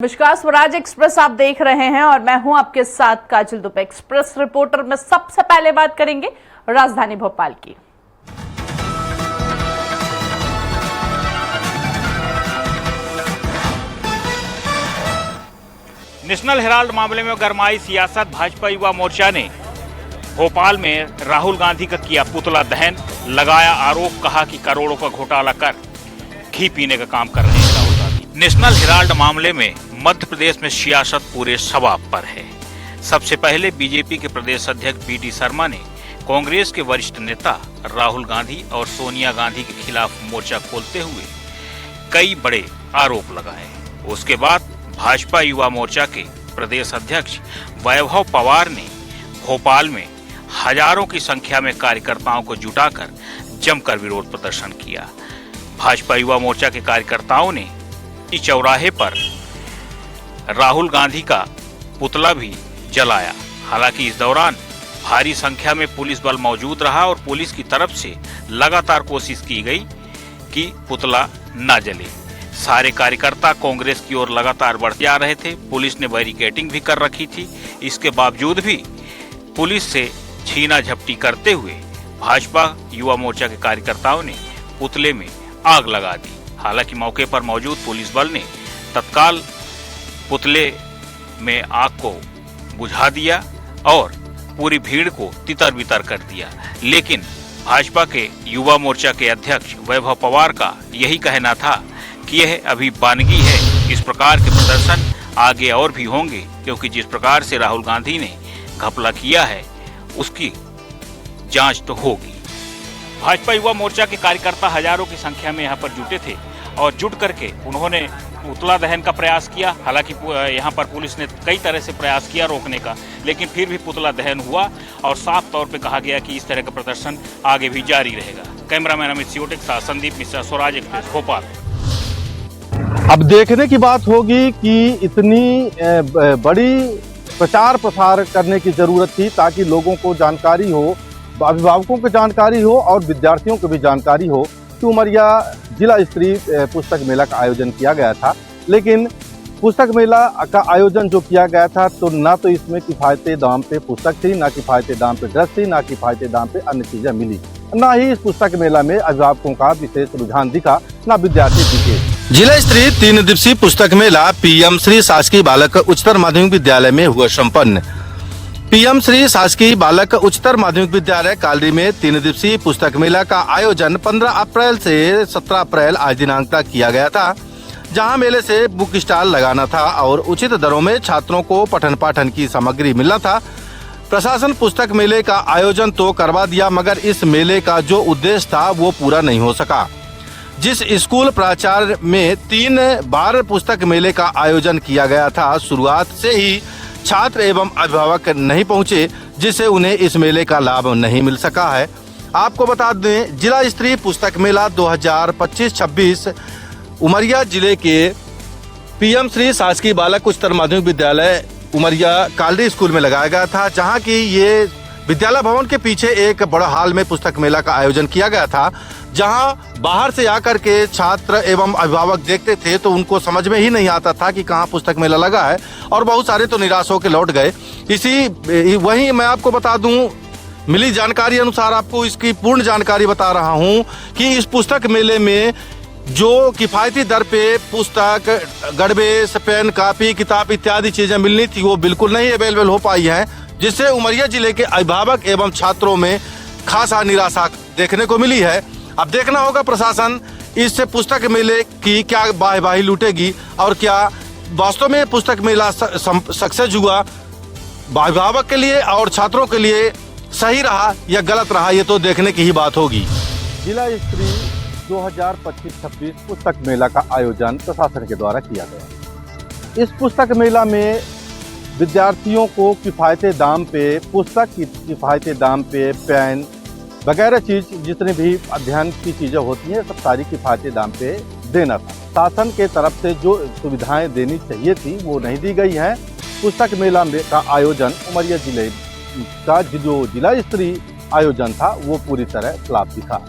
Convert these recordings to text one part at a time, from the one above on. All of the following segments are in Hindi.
नमस्कार, स्वराज एक्सप्रेस आप देख रहे हैं और मैं हूं आपके साथ काजल दुबे। एक्सप्रेस रिपोर्टर में सबसे पहले बात करेंगे राजधानी भोपाल की। नेशनल हेराल्ड मामले में गरमाई सियासत। भाजपा युवा मोर्चा ने भोपाल में राहुल गांधी का किया पुतला दहन, लगाया आरोप, कहा कि करोड़ों का घोटाला कर घी पीने का काम कर रहे हैं राहुल गांधी। नेशनल हेराल्ड मामले में मध्य प्रदेश में सियासत पूरे शबाब पर है। सबसे पहले बीजेपी के प्रदेश अध्यक्ष बी.डी. शर्मा ने कांग्रेस के वरिष्ठ नेता राहुल गांधी और सोनिया गांधी के खिलाफ मोर्चा खोलते हुए कई बड़े आरोप लगाए। उसके बाद भाजपा युवा मोर्चा के प्रदेश अध्यक्ष वैभव पवार ने भोपाल में हजारों की संख्या में कार्यकर्ताओं को जुटाकर जमकर विरोध प्रदर्शन किया। भाजपा युवा मोर्चा के कार्यकर्ताओं ने चौराहे पर राहुल गांधी का पुतला भी जलाया। हालांकि इस दौरान भारी संख्या में पुलिस बल मौजूद रहा और पुलिस की तरफ से लगातार कोशिश की गई कि पुतला न जले। सारे कार्यकर्ता कांग्रेस की ओर लगातार बढ़ते आ रहे थे। पुलिस ने बैरिकेडिंग भी कर रखी थी। इसके बावजूद भी पुलिस से छीना झपटी करते हुए भाजपा युवा मोर्चा के कार्यकर्ताओं ने पुतले में आग लगा दी। हालांकि मौके पर मौजूद पुलिस बल ने तत्काल पुतले में आग को बुझा दिया और पूरी भीड़ को तितर बितर कर दिया। लेकिन भाजपा के युवा मोर्चा के अध्यक्ष वैभव पवार का यही कहना था कि यह अभी बानगी है। इस प्रकार के प्रदर्शन आगे और भी होंगे, क्योंकि जिस प्रकार से राहुल गांधी ने घपला किया है उसकी जांच तो होगी। भाजपा युवा मोर्चा के कार्यकर्ता हजारों की संख्या में यहाँ पर जुटे थे और जुट करके उन्होंने पुतला दहन का प्रयास किया। हालांकि यहाँ पर पुलिस ने कई तरह से प्रयास किया रोकने का, लेकिन फिर भी पुतला दहन हुआ और साफ तौर पे कहा गया कि इस तरह का प्रदर्शन आगे भी जारी रहेगा। कैमरामैन अमित सियोटे के साथ संदीप मिश्रा, स्वराज एक्सप्रेस, भोपाल। अब देखने की बात होगी कि इतनी बड़ी प्रचार प्रसार करने की जरूरत थी ताकि लोगों को जानकारी हो, अभिभावकों को जानकारी हो और विद्यार्थियों को भी जानकारी हो कि उमरिया जिला स्तरीय पुस्तक मेला का आयोजन किया गया था। लेकिन पुस्तक मेला का आयोजन जो किया गया था तो ना तो इसमें किफायती दाम पे पुस्तक थी, ना किफायती दाम पे ड्रेस थी, ना किफायती दाम पे अन्य चीजें मिली, ना ही इस पुस्तक मेला में अभिभावकों का विशेष रुझान दिखा, ना विद्यार्थी दिखे। जिला स्तरीय 3 दिवसीय पुस्तक मेला पीएम श्री शासकीय बालक उच्चतर माध्यमिक विद्यालय में हुआ संपन्न। पीएम श्री शासकीय बालक उच्चतर माध्यमिक विद्यालय कालरी में 3 दिवसीय पुस्तक मेला का आयोजन 15 अप्रैल से 17 अप्रैल आज दिनांक तक किया गया था, जहां मेले से बुक स्टॉल लगाना था और उचित दरों में छात्रों को पठन पाठन की सामग्री मिलना था। प्रशासन पुस्तक मेले का आयोजन तो करवा दिया, मगर इस मेले का जो उद्देश्य था वो पूरा नहीं हो सका। जिस स्कूल प्राचार्य में 3 बार पुस्तक मेले का आयोजन किया गया था, शुरुआत से ही छात्र एवं अभिभावक नहीं पहुंचे, जिससे उन्हें इस मेले का लाभ नहीं मिल सका है। आपको बता दें, जिला स्तरीय पुस्तक मेला 2025-26 उमरिया जिले के पीएम श्री शासकीय बालक उच्चतर माध्यमिक विद्यालय उमरिया कालरी स्कूल में लगाया गया था, जहां की ये विद्यालय भवन के पीछे एक बड़ा हॉल में पुस्तक मेला का आयोजन किया गया था, जहां बाहर से आकर के छात्र एवं अभिभावक देखते थे तो उनको समझ में ही नहीं आता था कि कहां पुस्तक मेला लगा है और बहुत सारे तो निराश होकर लौट गए। वहीं मैं आपको बता दूं, मिली जानकारी अनुसार आपको इसकी पूर्ण जानकारी बता रहा हूं कि इस पुस्तक मेले में जो किफायती दर पे पुस्तक, गणवेश, पेन, कापी, किताब इत्यादि चीजें मिलनी थी वो बिल्कुल नहीं अवेलेबल हो पाई हैं, जिससे उमरिया जिले के अभिभावक एवं छात्रों में खासा निराशा देखने को मिली है। अब देखना होगा प्रशासन इस पुस्तक मेले की क्या वाहवाही लूटेगी और क्या वास्तव में पुस्तक मेला सक्सेस हुआ, अभिभावक के लिए और छात्रों के लिए सही रहा या गलत रहा, ये तो देखने की ही बात होगी। जिला स्तरीय 2025-26 पुस्तक मेला का आयोजन प्रशासन के द्वारा किया गया। इस पुस्तक मेला में विद्यार्थियों को किफायती दाम पे पुस्तक, किफायती दाम पे पेन वगैरह चीज, जितने भी अध्ययन की चीजें होती हैं, सब सारी किफायती दाम पे देना था। शासन के तरफ से जो सुविधाएं देनी चाहिए थी वो नहीं दी गई हैं। पुस्तक मेला का आयोजन उमरिया जिले का जो जिला स्तरीय आयोजन था वो पूरी तरह फ्लॉप दिखा।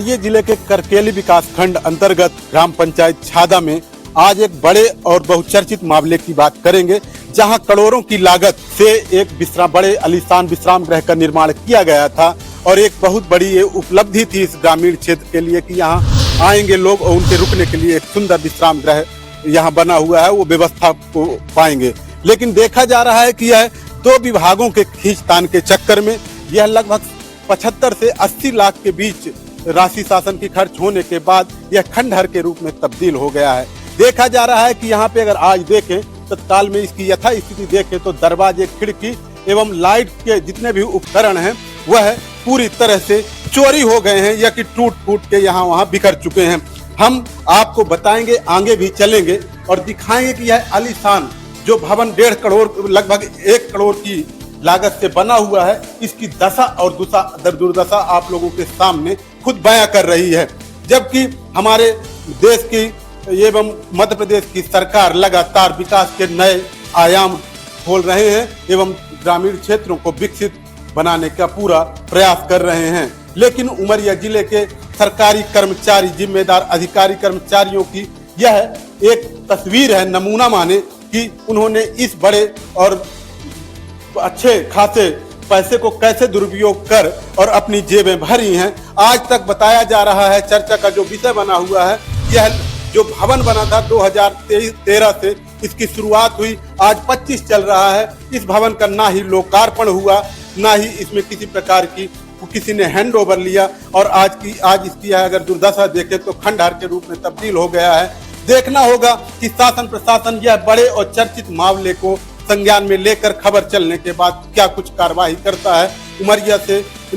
ये जिले के करकेली विकास खंड अंतर्गत ग्राम पंचायत छादा में आज एक बड़े और बहुचर्चित मामले की बात करेंगे, जहां करोड़ों की लागत से एक बड़े आलीशान विश्राम गृह का निर्माण किया गया था और एक बहुत बड़ी ये उपलब्धि थी इस ग्रामीण क्षेत्र के लिए कि यहाँ आएंगे लोग और उनके रुकने के लिए एक सुंदर विश्राम गृह यहाँ बना हुआ है, वो व्यवस्था को पाएंगे। लेकिन देखा जा रहा है कि यह 2 विभागों के खींचतान के चक्कर में यह लगभग 75 से 80 लाख के बीच राशि शासन की खर्च होने के बाद यह खंडहर के रूप में तब्दील हो गया है। देखा जा रहा है कि यहाँ पे अगर आज देखें तत्काल में इसकी यथा स्थिति देखें तो दरवाजे, खिड़की एवं लाइट के जितने भी उपकरण हैं वह पूरी तरह से चोरी हो गए हैं या कि टूट फूट के यहाँ वहाँ बिखर चुके हैं। हम आपको बताएंगे, आगे भी चलेंगे और दिखाएंगे कि यह आलीशान जो भवन 1.5 करोड़ लगभग 1 करोड़ की लागत से बना हुआ है, इसकी दशा और दुर्दशा आप लोगों के सामने खुद बयां कर रही है। जबकि हमारे देश की एवं मध्य प्रदेश की सरकार लगातार विकास के नए आयाम खोल रहे हैं एवं ग्रामीण क्षेत्रों को विकसित बनाने का पूरा प्रयास कर रहे हैं। लेकिन उमरिया जिले के सरकारी कर्मचारी, जिम्मेदार अधिकारी कर्मचारियों की यह एक तस्वीर है, नमूना माने कि उन्होंने इस बड़े और अच्छे खासे पैसे को कैसे दुरुपयोग कर और अपनी जेबें भरी हैं। आज तक बताया जा रहा है, चर्चा का जो विषय बना हुआ है, यह जो भवन बना था 2013 से इसकी शुरुआत हुई, आज 25 चल रहा है। इस भवन का ना ही लोकार्पण हुआ, ना ही इसमें किसी प्रकार की किसी ने हैंड ओवर लिया और आज इसकी अगर दुर्दशा देखें तो खंडहर के रूप में तब्दील हो गया है। देखना होगा कि शासन प्रशासन यह बड़े और चर्चित मामले को संज्ञान में लेकर खबर चलने के बाद क्या कुछ कार्रवाई करता है।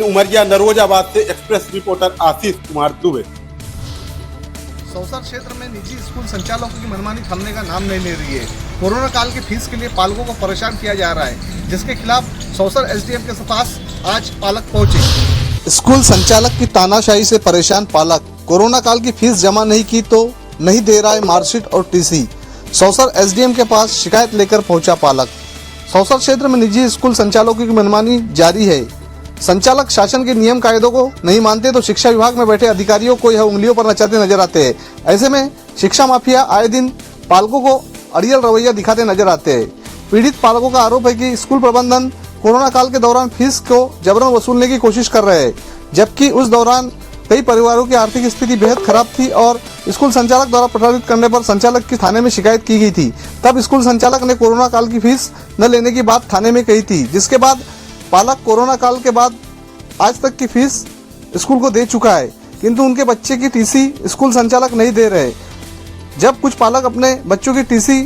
उमरिया नरोजाबाद से एक्सप्रेस रिपोर्टर आशीष कुमार दुबे। सौसर क्षेत्र में निजी स्कूल संचालकों की मनमानी थमने का नाम नहीं ले रही है। कोरोना काल की फीस के लिए पालकों को परेशान किया जा रहा है, जिसके खिलाफ सौसर एसडीएम के पास आज पालक पहुंचे। स्कूल संचालक की तानाशाही से परेशान पालक, कोरोना काल की फीस जमा नहीं की तो नहीं दे रहा है मार्कशीट और टीसी। सौसर एसडीएम के पास शिकायत लेकर पहुंचा पालक। सौसर क्षेत्र में निजी स्कूल संचालकों की मनमानी जारी है। संचालक शासन के नियम कायदों को नहीं मानते तो शिक्षा विभाग में बैठे अधिकारियों को यह उंगलियों पर नचाते नजर आते हैं। ऐसे में शिक्षा माफिया आए दिन पालकों को अड़ियल रवैया दिखाते नजर आते हैं। पीड़ित पालकों का आरोप है कि स्कूल प्रबंधन कोरोना काल के दौरान फीस को जबरन वसूलने की कोशिश कर रहे हैं, जबकि उस दौरान कई परिवारों की आर्थिक स्थिति बेहद खराब थी और स्कूल संचालक द्वारा प्रताड़ित करने पर संचालक की थाने में शिकायत की गई थी। तब स्कूल संचालक ने कोरोना काल की फीस न लेने की बात थाने में कही थी, जिसके बाद पालक कोरोना काल के बाद आज तक की फीस स्कूल को दे चुका है, किंतु उनके बच्चे की टीसी स्कूल संचालक नहीं दे रहे। जब कुछ पालक अपने बच्चों की टीसी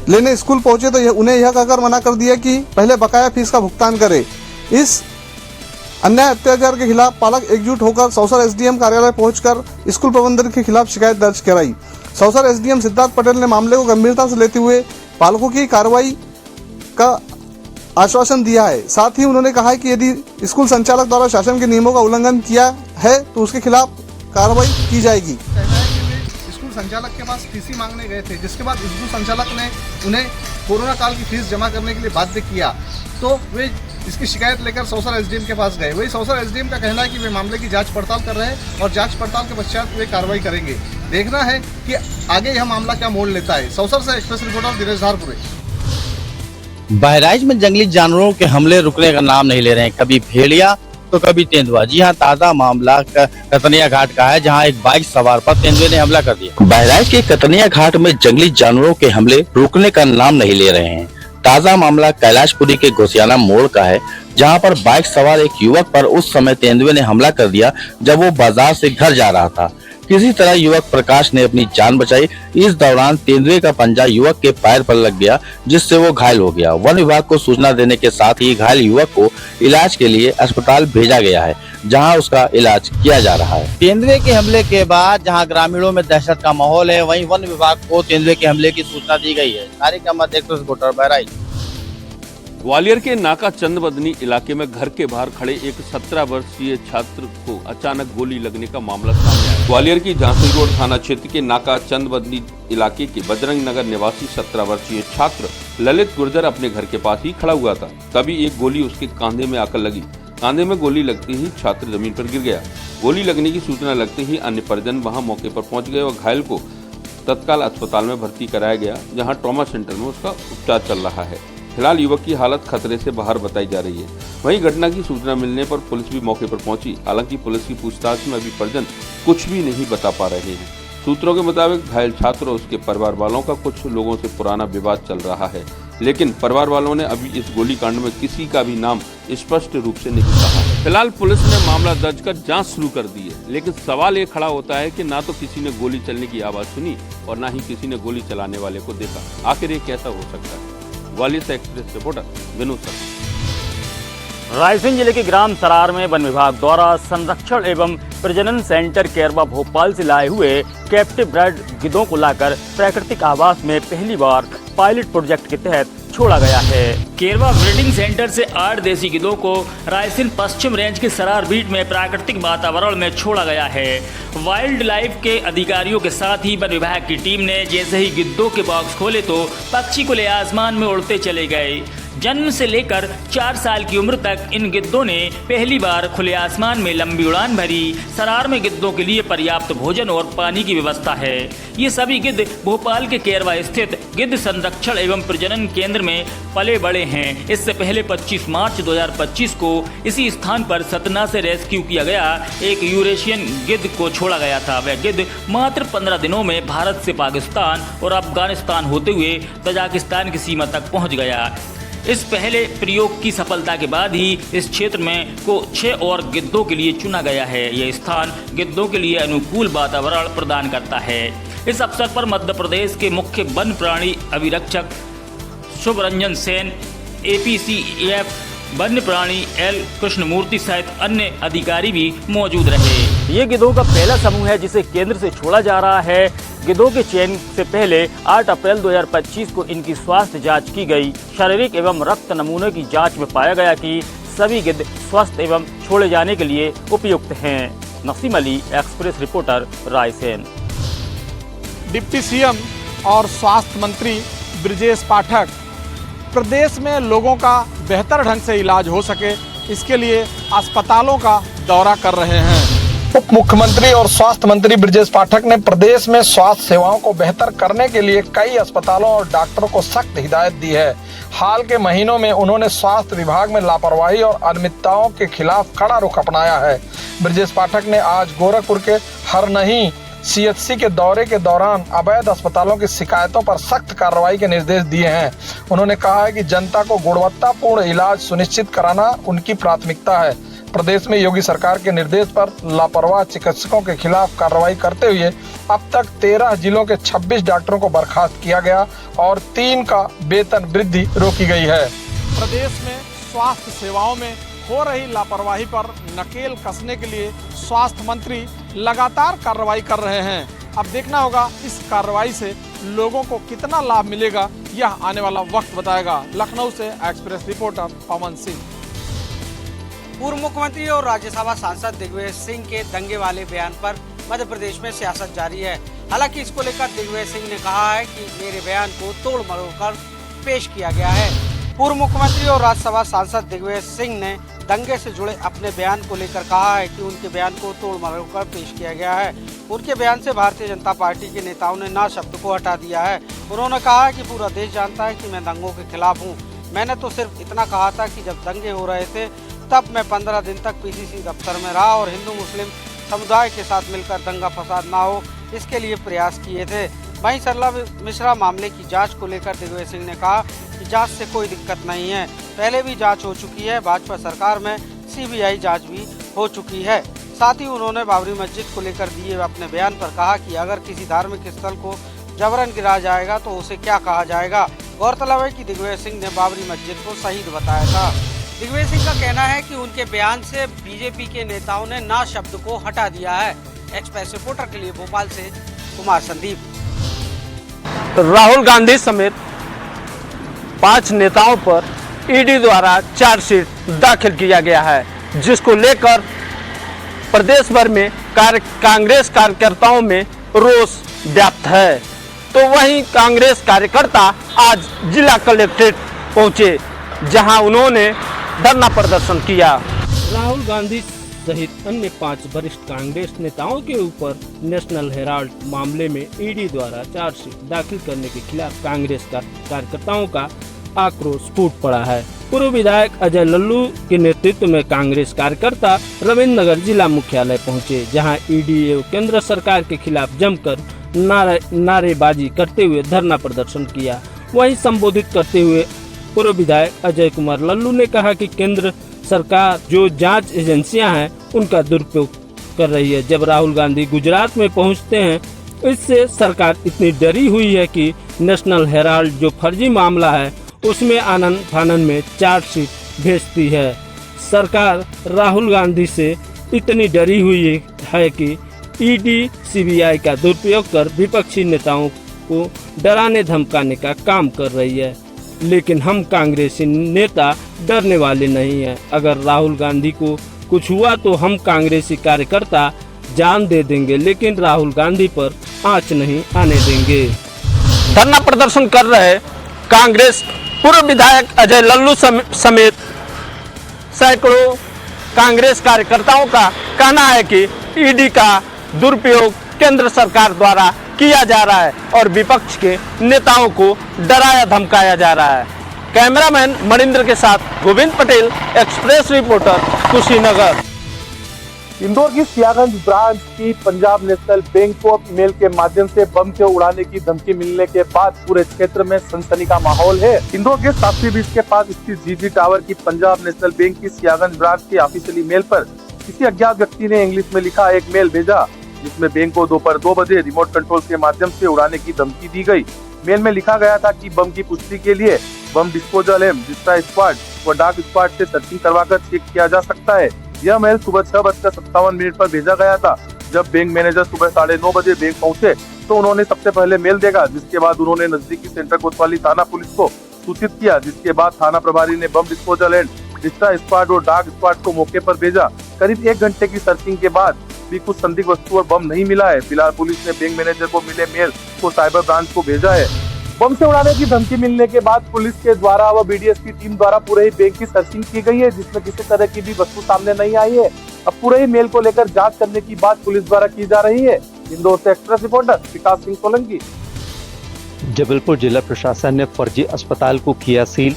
लेने स्कूल पहुंचे तो उन्हें यह कहकर मना कर दिया कि पहले बकाया फीस का भुगतान करें। इस अन्याय अत्याचार के खिलाफ पालक एकजुट होकर सौसर एसडीएम कार्यालय पहुंचकर स्कूल प्रबंधन के खिलाफ शिकायत दर्ज कराई। सौसर एसडीएम सिद्धार्थ पटेल ने मामले को गंभीरता से लेते हुए पालकों की कार्रवाई का आश्वासन दिया है। साथ ही उन्होंने कहा है कि यदि स्कूल संचालक द्वारा शासन के नियमों का उल्लंघन किया है तो उसके खिलाफ कार्रवाई की जाएगी। स्कूल संचालक के पास टीसी मांगने गए थे, जिसके बाद स्कूल संचालक ने उन्हें कोरोना काल की फीस जमा करने के लिए बाध्य किया, तो वे इसकी शिकायत लेकर सौसर एसडीएम के पास गए। वही सौसर एसडीएम का कहना है कि वे मामले की जांच पड़ताल कर रहे हैं और जांच पड़ताल के पश्चात वे कार्रवाई करेंगे। देखना है कि आगे यह मामला क्या मोड़ लेता है। सौसर से एक्सप्रेस रिपोर्टर दिनेश धारपुरे। बहराइच में जंगली जानवरों के हमले रुकने का नाम नहीं ले रहे हैं। कभी भेड़िया तो कभी तेंदुआ। जी हाँ, ताजा मामला कतनिया घाट का है, जहां एक बाइक सवार पर तेंदुए ने हमला कर दिया। बहराइच के कतनिया घाट में जंगली जानवरों के हमले रुकने का नाम नहीं ले रहे हैं। ताजा मामला कैलाशपुरी के घोसियाना मोड़ का है, जहां पर बाइक सवार एक युवक पर उस समय तेंदुए ने हमला कर दिया जब वो बाजार से घर जा रहा था। किसी तरह युवक प्रकाश ने अपनी जान बचाई। इस दौरान तेंदुए का पंजा युवक के पैर पर लग गया, जिससे वो घायल हो गया। वन विभाग को सूचना देने के साथ ही घायल युवक को इलाज के लिए अस्पताल भेजा गया है, जहां उसका इलाज किया जा रहा है। तेंदुए के हमले के बाद जहां ग्रामीणों में दहशत का माहौल है, वहीं वन विभाग को तेंदुए के हमले की सूचना दी गई है। Tariq Ahmad, express reporter, Bahraich. ग्वालियर के नाका चंदबदनी इलाके में घर के बाहर खड़े एक 17 वर्षीय छात्र को अचानक गोली लगने का मामला सामने आया। ग्वालियर की झांसी रोड थाना क्षेत्र के नाका चंदबदनी इलाके के बजरंग नगर निवासी 17 वर्षीय छात्र ललित गुर्जर अपने घर के पास ही खड़ा हुआ था। तभी एक गोली उसके कांधे में आकर लगी। कांधे में गोली लगते ही छात्र जमीन पर गिर गया। गोली लगने की सूचना लगते ही अन्य परिजन वहां मौके पर पहुंच गए और घायल को तत्काल अस्पताल में भर्ती कराया गया, जहां ट्रॉमा सेंटर में उसका उपचार चल रहा है। फिलहाल युवक की हालत खतरे से बाहर बताई जा रही है। वहीं घटना की सूचना मिलने पर पुलिस भी मौके पर पहुंची। हालांकि पुलिस की पूछताछ में अभी परिजन कुछ भी नहीं बता पा रहे हैं। सूत्रों के मुताबिक घायल छात्र और उसके परिवार वालों का कुछ लोगों से पुराना विवाद चल रहा है, लेकिन परिवार वालों ने अभी इस गोलीकांड में किसी का भी नाम स्पष्ट रूप से नहीं कहा है। फिलहाल पुलिस ने मामला दर्ज कर जांच शुरू कर दी है, लेकिन सवाल ये खड़ा होता है कि ना तो किसी ने गोली चलने की आवाज सुनी और ना ही किसी ने गोली चलाने वाले को देखा। आखिर ये कैसा हो सकता है? ग्वालियर से एक्सप्रेस रिपोर्टर विनोद शर्मा। रायसेन जिले के ग्राम सरार में वन विभाग द्वारा संरक्षण एवं प्रजनन सेंटर केरवा भोपाल से लाए हुए कैप्टिव ब्रेड गिद्धों को लाकर प्राकृतिक आवास में पहली बार पायलट प्रोजेक्ट के तहत छोड़ा गया है। केरवा ब्रीडिंग सेंटर से 8 देसी गिद्धों को रायसेन पश्चिम रेंज के सरार बीट में प्राकृतिक वातावरण में छोड़ा गया है। वाइल्ड लाइफ के अधिकारियों के साथ ही वन विभाग की टीम ने जैसे ही गिद्धों के बॉक्स खोले तो पक्षी खुले आसमान में उड़ते चले गए। जन्म से लेकर 4 साल की उम्र तक इन गिद्धों ने पहली बार खुले आसमान में लंबी उड़ान भरी। सरार में गिद्धों के लिए पर्याप्त भोजन और पानी की व्यवस्था है। ये सभी गिद्ध भोपाल के केरवा स्थित गिद्ध संरक्षण एवं प्रजनन केंद्र में पले बड़े हैं। इससे पहले 25 मार्च 2025 को इसी स्थान पर सतना से रेस्क्यू किया गया एक यूरेशियन गिद्ध को छोड़ा गया था। वह गिद्ध मात्र 15 दिनों में भारत से पाकिस्तान और अफगानिस्तान होते हुए तजाकिस्तान की सीमा तक पहुंच गया। इस पहले प्रयोग की सफलता के बाद ही इस क्षेत्र में को 6 और गिद्धों के लिए चुना गया है। यह स्थान गिद्धों के लिए अनुकूल वातावरण प्रदान करता है। इस अवसर पर मध्य प्रदेश के मुख्य वन प्राणी अभिरक्षक शुभ रंजन सेन, APCF वन्य प्राणी L कृष्णमूर्ति सहित अन्य अधिकारी भी मौजूद रहे। ये गिद्धों का पहला समूह है जिसे केंद्र से छोड़ा जा रहा है। गिद्धों के चयन से पहले 8 अप्रैल 2025 को इनकी स्वास्थ्य जांच की गई। शारीरिक एवं रक्त नमूने की जांच में पाया गया कि सभी गिद्ध स्वस्थ एवं छोड़े जाने के लिए उपयुक्त हैं। Naseem Ali, express reporter, Raisen. Deputy CM और स्वास्थ्य मंत्री ब्रजेश पाठक प्रदेश में लोगों का बेहतर ढंग से इलाज हो सके, इसके लिए अस्पतालों का दौरा कर रहे हैं। उप मुख्यमंत्री और स्वास्थ्य मंत्री ब्रजेश पाठक ने प्रदेश में स्वास्थ्य सेवाओं को बेहतर करने के लिए कई अस्पतालों और डॉक्टरों को सख्त हिदायत दी है। हाल के महीनों में उन्होंने स्वास्थ्य विभाग में लापरवाही और अनियमितताओं के खिलाफ कड़ा रुख अपनाया है। ब्रजेश पाठक ने आज गोरखपुर के हरनही CHC के दौरे के दौरान अवैध अस्पतालों की शिकायतों पर सख्त कार्रवाई के निर्देश दिए हैं। उन्होंने कहा है कि जनता को गुणवत्तापूर्ण इलाज सुनिश्चित कराना उनकी प्राथमिकता है। प्रदेश में योगी सरकार के निर्देश पर लापरवाह चिकित्सकों के खिलाफ कार्रवाई करते हुए अब तक 13 जिलों के 26 डॉक्टरों को बर्खास्त किया गया और 3 का वेतन वृद्धि रोकी गई है। प्रदेश में स्वास्थ्य सेवाओं में हो रही लापरवाही पर नकेल कसने के लिए स्वास्थ्य मंत्री लगातार कार्रवाई कर रहे हैं। अब देखना होगा इस कार्रवाई से लोगों को कितना लाभ मिलेगा, यह आने वाला वक्त बताएगा। लखनऊ से एक्सप्रेस रिपोर्टर पवन सिंह। पूर्व मुख्यमंत्री और राज्यसभा सांसद दिग्विजय सिंह के दंगे वाले बयान पर मध्य प्रदेश में सियासत जारी है। हालांकि इसको लेकर दिग्विजय सिंह ने कहा है कि मेरे बयान को तोड़ मरोड़ कर पेश किया गया है। पूर्व मुख्यमंत्री और राज्यसभा सांसद दिग्विजय सिंह ने दंगे से जुड़े अपने बयान को लेकर कहा है कि उनके बयान को तोड़ मरोड़ कर पेश किया गया है। उनके बयान से भारतीय जनता पार्टी के नेताओं ने ना शब्द को हटा दिया है। उन्होंने कहा है कि पूरा देश जानता है कि मैं दंगों के खिलाफ हूँ। मैंने तो सिर्फ इतना कहा था कि जब दंगे हो रहे थे तब मैं 15 दिन तक PCC दफ्तर में रहा और हिंदू मुस्लिम समुदाय के साथ मिलकर दंगा फसाद ना हो, इसके लिए प्रयास किए थे। वहीं सरला मिश्रा मामले की जांच को लेकर दिग्विजय सिंह ने कहा कि जांच से कोई दिक्कत नहीं है, पहले भी जांच हो चुकी है। भाजपा सरकार में CBI जांच भी हो चुकी है। साथ ही उन्होंने बाबरी मस्जिद को लेकर दिए अपने बयान पर कहा कि अगर किसी धार्मिक स्थल को जबरन गिराया जाएगा तो उसे क्या कहा जाएगा। गौरतलब है कि दिग्विजय सिंह ने बाबरी मस्जिद को शहीद बताया था। दिग्विजय सिंह का कहना है कि उनके बयान से बीजेपी के नेताओं ने ना शब्द को हटा दिया है। एक्सप्रेस रिपोर्टर के लिए भोपाल से कुमार संदीप। राहुल गांधी समेत 5 नेताओं पर ईडी द्वारा चार्जशीट दाखिल किया गया है, जिसको लेकर प्रदेश भर में कांग्रेस कार्यकर्ताओं में रोष व्याप्त है। तो वहीं कांग्रेस कार्यकर्ता आज जिला कलेक्ट्रेट पहुंचे, जहां उन्होंने धरना प्रदर्शन किया। राहुल गांधी सहित अन्य 5 वरिष्ठ कांग्रेस नेताओं के ऊपर नेशनल हेराल्ड मामले में ईडी द्वारा चार्जशीट दाखिल करने के खिलाफ कांग्रेस कार्यकर्ताओं का आक्रोश फूट पड़ा है। पूर्व विधायक अजय लल्लू के नेतृत्व में कांग्रेस कार्यकर्ता रविंद्र नगर जिला मुख्यालय पहुंचे, जहां ईडी एवं केंद्र सरकार के खिलाफ जमकर नारेबाजी करते हुए धरना प्रदर्शन किया। वहीं संबोधित करते हुए पूर्व विधायक अजय कुमार लल्लू ने कहा कि केंद्र सरकार जो जांच एजेंसियां हैं उनका दुरुपयोग कर रही है। जब राहुल गांधी गुजरात में पहुंचते हैं, इससे सरकार इतनी डरी हुई है कि नेशनल हेराल्ड जो फर्जी मामला है उसमें आनन फानन में चार्जशीट भेजती है। सरकार राहुल गांधी से इतनी डरी हुई है कि ईडी सीबीआई का दुरुपयोग कर विपक्षी नेताओं को डराने धमकाने का काम कर रही है। लेकिन हम कांग्रेसी नेता डरने वाले नहीं हैं। अगर राहुल गांधी को कुछ हुआ तो हम कांग्रेसी कार्यकर्ता जान दे देंगे, लेकिन राहुल गांधी पर आंच नहीं आने देंगे। धरना प्रदर्शन कर रहे कांग्रेस पूर्व विधायक अजय लल्लू समेत सैकड़ों कांग्रेस कार्यकर्ताओं का कहना है कि ईडी का दुरुपयोग केंद्र सरकार द्वारा किया जा रहा है और विपक्ष के नेताओं को डराया धमकाया जा रहा है। कैमरामैन मणिंद्र के साथ गोविंद पटेल, एक्सप्रेस रिपोर्टर, कुशीनगर। इंदौर की सियागंज ब्रांच की पंजाब नेशनल बैंक को ईमेल के माध्यम से बम के उड़ाने की धमकी मिलने के बाद पूरे क्षेत्र में सनसनी का माहौल है। इंदौर के शास्त्री ब्रिज के पास स्थित जीजी टावर की पंजाब नेशनल बैंक की सियागंज ब्रांच की ऑफिशियल ईमेल पर किसी अज्ञात व्यक्ति ने इंग्लिश में लिखा एक मेल भेजा, जिसमें बैंक को दोपहर 2 बजे रिमोट कंट्रोल के माध्यम से उड़ाने की धमकी दी गई। मेल में लिखा गया था कि बम की पुष्टि के लिए बम डिस्पोजल एवं डिस्ट्रॉय स्क्वाड व डार्क स्क्वाड से सर्चिंग करवाकर चेक किया जा सकता है। यह मेल सुबह 6:57 पर भेजा गया था। जब बैंक मैनेजर सुबह 9:30 बजे बैंक पहुंचे तो उन्होंने सबसे पहले मेल देखा, जिसके बाद उन्होंने नजदीकी सेंटर कोतवाली थाना पुलिस को सूचित किया, जिसके बाद थाना प्रभारी ने bomb disposal and destroy squad और डार्क स्क्वाड को मौके पर भेजा। करीब 1 घंटे की सर्चिंग के बाद भी कुछ संदिग्ध वस्तु और बम नहीं मिला है। फिलहाल पुलिस ने बैंक मैनेजर को मिले मेल को साइबर ब्रांच को भेजा है। बम से उड़ाने की धमकी मिलने के बाद पुलिस के द्वारा व बीडीएस की टीम द्वारा पूरे ही बैंक की सर्चिंग की गई है, जिसमें किसी तरह की भी वस्तु सामने नहीं आई है। अब पूरे ही मेल को लेकर जांच करने की बात पुलिस द्वारा की जा रही है। इंदौर से एक्सप्रेस रिपोर्टर विकास सिंह सोलंकी। जबलपुर जिला प्रशासन ने फर्जी अस्पताल को किया सील।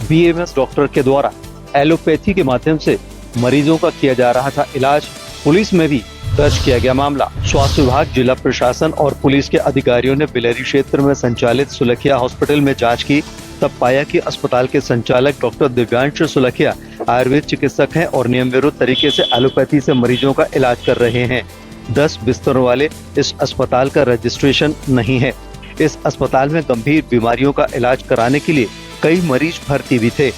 बीएमएस डॉक्टर के द्वारा एलोपैथी के माध्यम से मरीजों का किया जा रहा था इलाज। पुलिस में भी दर्ज किया गया मामला। स्वास्थ्य विभाग, जिला प्रशासन और पुलिस के अधिकारियों ने बिलेरी क्षेत्र में संचालित सुलखिया हॉस्पिटल में जांच की, तब पाया कि अस्पताल के संचालक डॉक्टर दिव्यांश सुलखिया आयुर्वेद चिकित्सक हैं और नियम विरुद्ध तरीके से एलोपैथी से मरीजों का इलाज कर रहे हैं। 10 बिस्तरों वाले इस अस्पताल का रजिस्ट्रेशन नहीं है। इस अस्पताल में गंभीर बीमारियों का इलाज कराने के लिए कई मरीज भर्ती भी थे।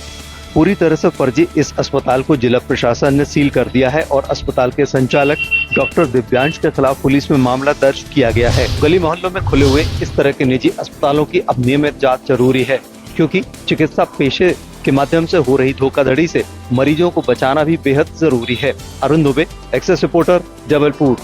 पूरी तरह से फर्जी इस अस्पताल को जिला प्रशासन ने सील कर दिया है और अस्पताल के संचालक डॉक्टर दिव्यांश के खिलाफ पुलिस में मामला दर्ज किया गया है। गली मोहल्लों में खुले हुए इस तरह के निजी अस्पतालों की अब नियमित जांच जरूरी है, क्योंकि चिकित्सा पेशे के माध्यम से हो रही धोखाधड़ी से मरीजों को बचाना भी बेहद जरूरी है। Arun Dubey, access reporter, Jabalpur.